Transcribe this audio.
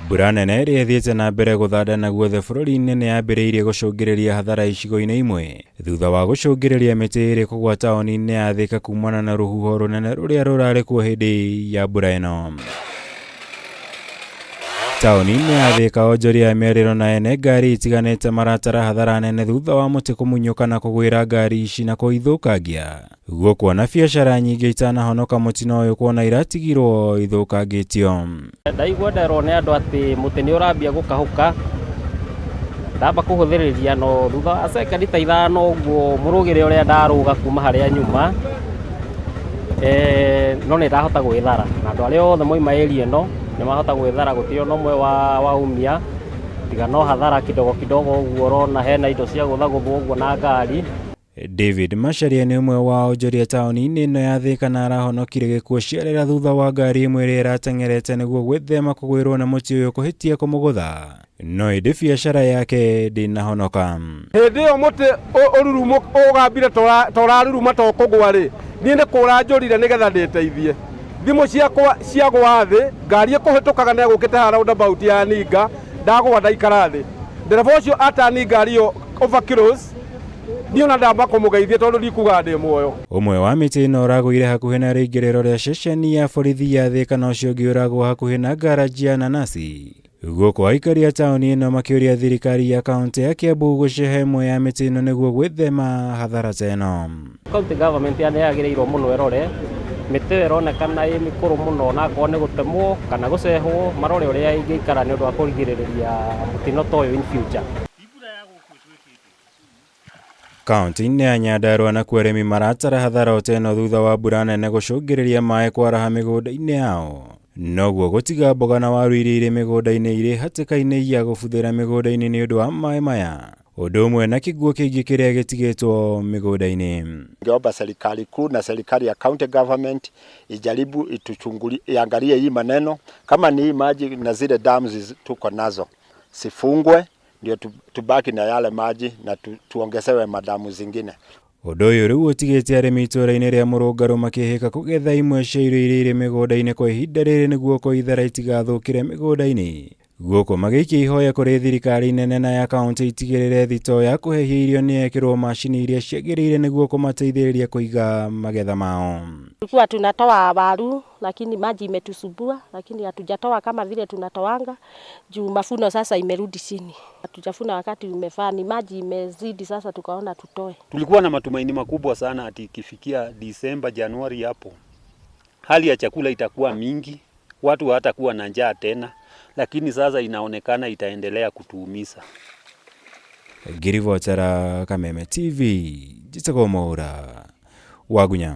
Mbura nene ĩrĩa ĩthiĩte na mbere gũthandana guothe bũrũri-inĩ nĩ yambĩrĩirie gũcũngĩrĩria hathara icigo-inĩ imwe thutha wa gũcũngĩrĩria mĩtĩ ĩrĩ kũgwa taũni-inĩ ya Thika kumana na rũhuho rũnene rũrĩa rũrarĩ kuo hĩndĩ ya mbura ĩno. Taũni-inĩ ya Thika onjoria a mĩarĩro na ene ngari itiganĩte maratara hathara nene thutha wa mũtĩ kũmunyũka na kũgwĩra ngari ici na kũithũkangia. Guo kuona biacara nyingĩ itanahonoka mũtino ũyũ kuona iratigirwo ithũkangĩtio. Ndaigua nderwo nĩ andũ atĩ mũtĩ nĩ ũrambia gũkahũka. Ndamba kũhũthĩrĩria no thutha wa sekondi ta ithano ũguo mũrũgĩre ũrĩa ndarũga kuma harĩa nyuma. No nĩ ndahota gwĩthara na andũ arĩa othe moima area ĩno nĩ mahota gwĩthara, gũtirĩ ona ũmwe waumia tiga no hathara kidogo ũguo ũrona hena indo cia gũthagũthwo ũguo na ngari. David Macharia nĩ ũmwe wa onjoria taũni-inĩ ĩno ya Thika na arahonokire gĩkuũ ciarĩra thutha wa ngari ĩmwe ĩrĩa ĩrateng'erete nĩguo gwĩthema kũgwĩrwo nĩ mũtĩ ũyũ kũhĩtia kũmũgũtha, no ĩndĩ biacara yake ndĩnahonoka. Hĩndĩ ĩyo mũtĩ ũrurumo ũgambire ta ũraruruma ta ũkũgwa-rĩ, niĩ nĩ kũra njũrire nĩgetha ndĩteithie. Thimũ ciakwa ciagwa thĩ, ngari ĩkũhĩtũkaga nĩ egũkĩte haha roundabout ya Ninga, ndagwa ndaikara thĩ. Ndereba ũcio atani ngari ĩyo overcross, niona ndamba kũmũgeithia tondũ ndikuga ndĩ muoyo. Ũmwe wa mĩtĩ ĩno ũragũire hakuhĩ na rĩingĩrĩro rĩa ceceni ya borithi ya Thika na ũcio ũngĩ ũragwo hakuhĩ na ngaraji ya Nanasi. Gũkũ aikari a taũni ĩno makĩũria thirikari ya kaũntĩ ya Kiambu gũcehe ĩmwe ya mĩtĩ ĩno nĩguo gwĩthema hathara ta ĩno. County government nĩ yagĩrĩirwo mũno ĩrore mĩtĩ ĩronekana ĩ mĩkũrũ mũno na akorwo nĩ gũtemwo kana gũcehwo, marore ũrĩa ĩngĩikara nĩ ũndũ wa kũrigĩrĩria mũtino ta ũyũ in future. Kaũntĩ-inĩ ya Nyandarua nakuo arĩmi maratara hathara o ta ĩno thutha wa mbura nene gũcũngĩrĩria maĩ kwaraha mĩgũnda-inĩ yao. Noguo gũtiga mboga na waru iria irĩ mĩgũnda-inĩ irĩ hatĩka-inĩ ya gũbuthĩra mĩgũnda-inĩ nĩ ũndũ wa maĩ maya. Ũndũ ũmwe na kĩguũ kĩingĩ kĩrĩa gĩtigĩtwo mĩgũnda-inĩ. Ningeomba serikali kuu na serikali ya county government ijaribu iangalie hii maneno, kama ni maji na zile dams tuko nazo sifungwe, ndio tubaki na yale maji na tuongezewe madamu zingine. Ũndũ ũyũ rĩu ũtigĩte arĩmi itũũra-inĩ rĩa Mũrũngarũ makĩhĩka kũgetha imwe cia irio iria irĩ mĩgũnda-inĩ kwa ihinda rĩrĩ nĩguo kũithara itigathũkĩre mĩgũnda-inĩ. Gũkũ magĩikia ihoya kũrĩ thirikari nene na ya kaũntĩ itigĩrĩre thitoo ya kũhehia irio nĩ yekĩrwo macini iria ciagĩrĩire nĩguo kũmateithĩrĩria kũiga magetha mao. Tulikuwa tunatoa waru lakini maji imetusumbua, lakini hatujatoa kama vile tunatoanga juu mafuno sasa imerudi chini. Hatujafuna wakati umefaa, ni maji imezidi sasa tukaona tutoe. Tulikuwa na matumaini makubwa sana ati ikifikia Disemba, Januari hapo hali ya chakula itakuwa mingi, watu hatakuwa na njaa tena, lakini sasa inaonekana itaendelea kutuumiza. Ngirivotera Kameme TV, Jitagwo Mwaura, Wagunya.